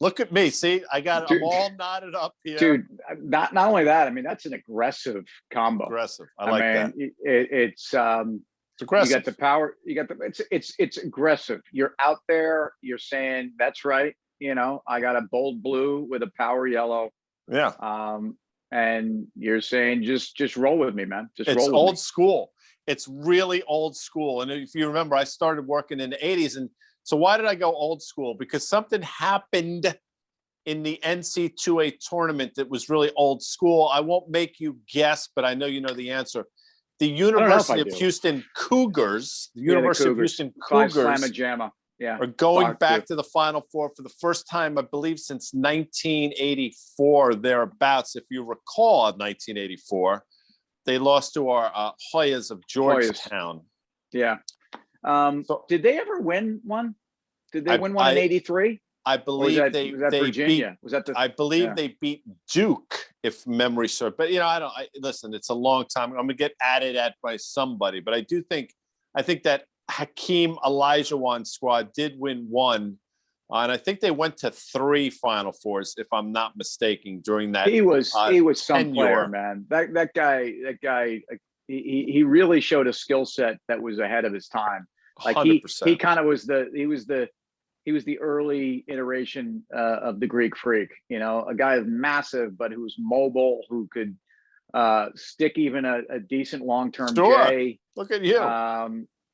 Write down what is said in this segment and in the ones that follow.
Look at me. See, I'm Dude, all knotted up here. dude, not only that, I mean, that's an aggressive combo. Aggressive. I like that. It's aggressive. You got the power, it's aggressive. You're out there, you're saying, that's right. I got a bold blue with a power yellow. Yeah. And you're saying, just roll with me, man. Just roll with me. It's old school. It's really old school. And if you remember, I started working in the 80s. And so why did I go old school? Because something happened in the NC2A tournament that was really old school. I won't make you guess, but I know you know the answer. The University of Houston Cougars, the University of Houston Cougars are going back to the Final Four for the first time, I believe, since 1984, thereabouts. If you recall, in 1984, they lost to our Hoyas of Georgetown. Yeah. Did they ever win one? Did they win one in 83? I believe they Virginia. beat, was that I believe they beat Duke, if memory serves. But listen, it's a long time. I'm gonna get added at by somebody, but I think that Hakeem Olajuwon squad did win one, and I think they went to 3 Final Fours, if I'm not mistaken, during that. He was some player, man. That guy, he really showed a skill set that was ahead of his time. Like 100%. He kind of was the early iteration of the Greek Freak. A guy massive, but who was mobile, who could stick even a decent long-term J. Look at you.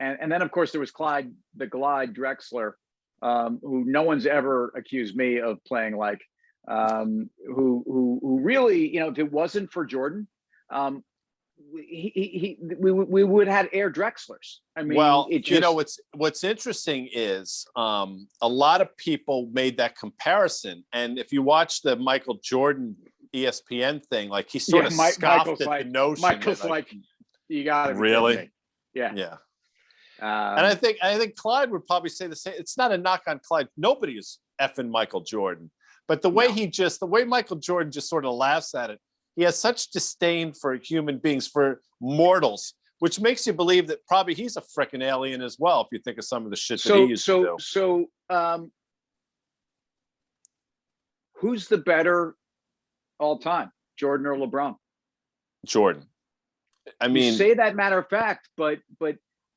And then, of course, there was Clyde the Glide Drexler, who no one's ever accused me of playing like, who really, if it wasn't for Jordan, we would have had Air Drexlers. I mean, what's interesting is a lot of people made that comparison, and if you watch the Michael Jordan ESPN thing, like he sort of scoffed at the notion. Michael's like, you got it. Really? Yeah. And I think Clyde would probably say the same. It's not a knock on Clyde. Nobody is effing Michael Jordan, but the way Michael Jordan just sort of laughs at it. He has such disdain for human beings, for mortals, which makes you believe that probably he's a freaking alien as well. If you think of some of the shit that he used to do. So, who's the better all time, Jordan or LeBron? Jordan. I mean, you say that matter of fact, but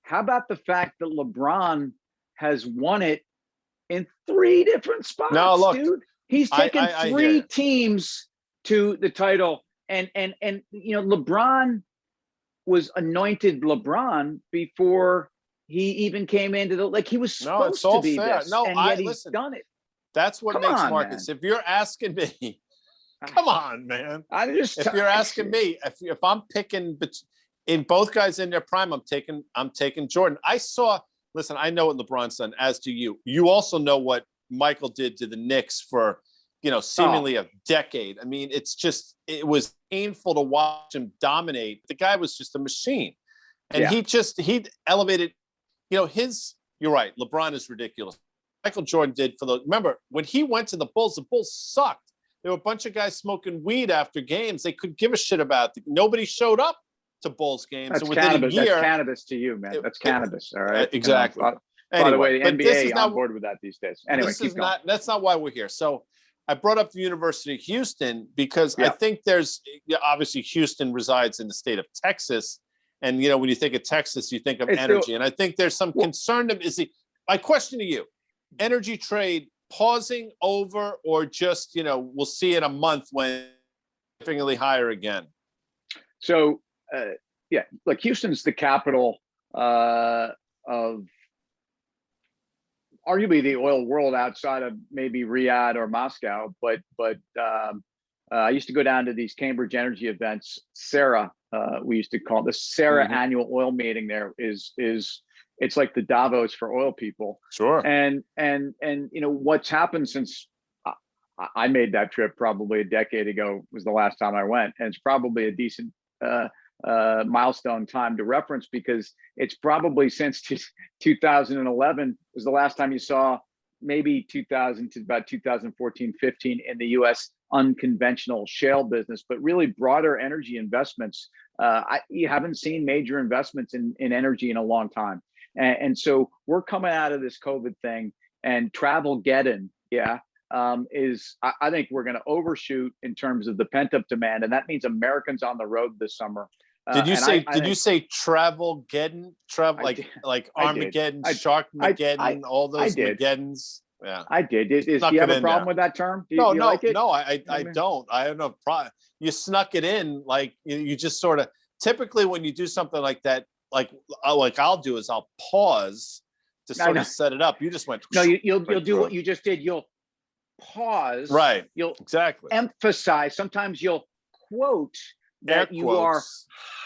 how about the fact that LeBron has won it in 3 different spots? No, look, dude, he's taken 3 teams to the title, and LeBron was anointed LeBron before he even came into he was supposed to be fair. This, and yet he's done it. That's what makes markets. If you're asking me, come on, man. If you're asking me, if I'm picking in both guys in their prime, I'm taking Jordan. I know what LeBron's done, as do you. You also know what Michael did to the Knicks for, seemingly a decade. I mean, it was painful to watch him dominate. The guy was just a machine. And he elevated, you're right. LeBron is ridiculous. Michael Jordan did remember when he went to the Bulls sucked. There were a bunch of guys smoking weed after games. They couldn't give a shit about it. Nobody showed up to Bulls games. That's and within cannabis. a year, that's cannabis to you, man. That's cannabis. All right. Exactly. By the way, the NBA is on board with that these days. Anyway, that's not why we're here. So I brought up the University of Houston because I think there's obviously Houston resides in the state of Texas. And, when you think of Texas, you think of energy. And I think there's some concern. My question to you, energy trade pausing over, or just, we'll see in a month when significantly higher again? So, look, Houston's the capital of arguably the oil world outside of maybe Riyadh or Moscow. But I used to go down to these Cambridge energy events. Sarah, we used to call the Sarah annual oil meeting. There is it's like the Davos for oil people. Sure. And what's happened since I made that trip probably a decade ago was the last time I went, and it's probably a decent milestone time to reference, because it's probably since 2011 was the last time you saw, maybe 2000 to about 2014, 15 in the U.S. unconventional shale business, but really broader energy investments. You haven't seen major investments in energy in a long time. And so we're coming out of this COVID thing, and travel getting, is I think we're going to overshoot in terms of the pent up demand, and that means Americans on the road this summer. Did you say? Did you say Travelgeddon? Like Armageddon, Sharkmageddon, all those Mageddons? Yeah, I did. Do you have a problem with that term? Do you like it? No, I don't. I have no problem. You snuck it in, like you just sort of. Typically, when you do something like that, like I'll do is I'll pause to sort of set it up. You just went. No, you'll do what you just did. You'll pause. Right. You'll exactly emphasize. Sometimes you'll quote that you are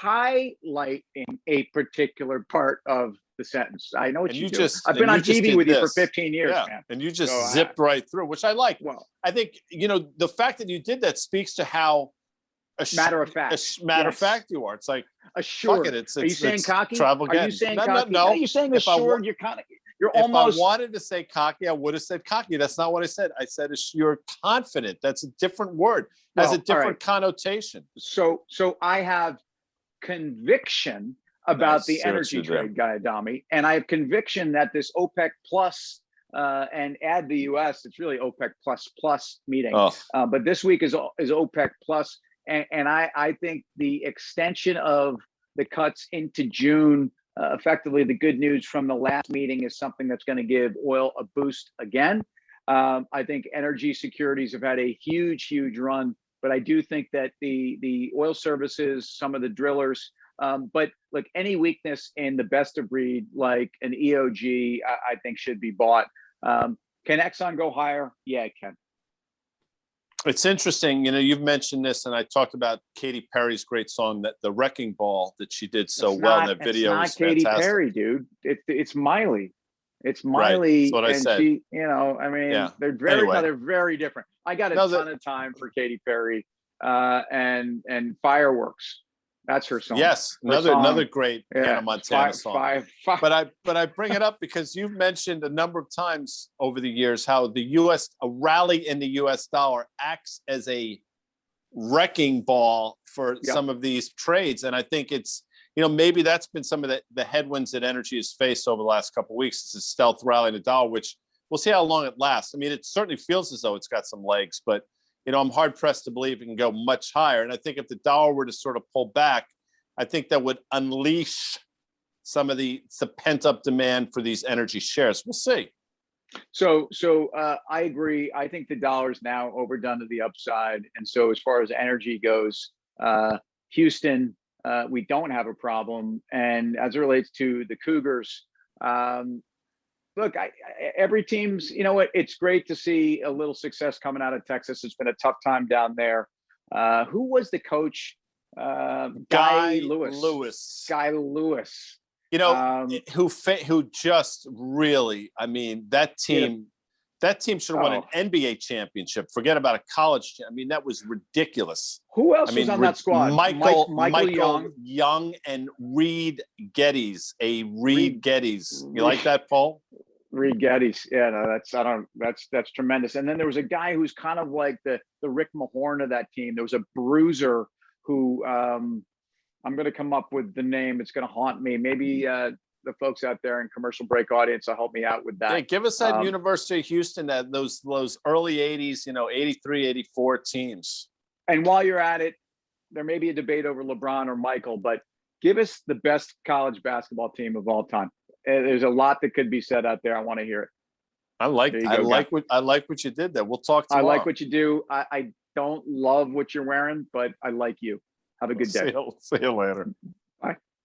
highlighting a particular part of the sentence. I know what you do. I've been on TV with you for 15 years, man. And you just zipped right through, which I like. Well, I think, the fact that you did that speaks to how matter of fact you are. It's like assured. Fuck it, are you saying cocky? Travel again. Are you saying cocky? No. Are you saying assured? You're almost. If I wanted to say cocky, I would have said cocky. That's not what I said. I said you're confident. That's a different word. Has a different connotation. So I have conviction about the energy trade, Guy Adami, and I have conviction that this OPEC plus and add the U.S. It's really OPEC plus meeting, but this week is OPEC plus, and I think the extension of the cuts into June. Effectively, the good news from the last meeting is something that's going to give oil a boost again. I think energy securities have had a huge run, but I do think that the oil services, some of the drillers, but like any weakness in the best of breed, like an EOG, I think should be bought. Can Exxon go higher? Yeah, it can. It's interesting, you've mentioned this, and I talked about Katy Perry's great song, that the Wrecking Ball that she did so well in that video. It's not Katy Perry, dude. It's Miley. It's Miley. Right. That's what I said. She, they're very different. I got a ton of time for Katy Perry and Fireworks. That's her song. Yes, another great Hannah Montana song. But I bring it up because you've mentioned a number of times over the years how a rally in the U.S. dollar acts as a wrecking ball for some of these trades, and I think it's maybe that's been some of the headwinds that energy has faced over the last couple of weeks. It's a stealth rally in the dollar, which we'll see how long it lasts. I mean, it certainly feels as though it's got some legs, but I'm hard pressed to believe it can go much higher. And I think if the dollar were to sort of pull back, I think that would unleash some of the pent up demand for these energy shares. We'll see. So I agree. I think the dollar's now overdone to the upside. And so as far as energy goes, Houston, we don't have a problem. And as it relates to the Cougars, look, every team's, it's great to see a little success coming out of Texas. It's been a tough time down there. Who was the coach? Guy Lewis. Guy Lewis. Who just really, that team should have won an NBA championship. Forget about a college. That was ridiculous. Who else was on that squad? Michael Young and Reed Geddes. Reed Geddes. You like that, Paul? Reed Geddes. Yeah, no, that's tremendous. And then there was a guy who's kind of like the Rick Mahorn of that team. There was a bruiser who I'm going to come up with the name. It's going to haunt me. Maybe the folks out there in commercial break audience will help me out with that. Yeah, give us that University of Houston, that those early 80s, 83, 84 teams. And while you're at it, there may be a debate over LeBron or Michael, but give us the best college basketball team of all time. There's a lot that could be said out there. I want to hear it. I like what you did there. We'll talk tomorrow. I like what you do. I don't love what you're wearing, but I like you. Have a good day. See you later. Bye.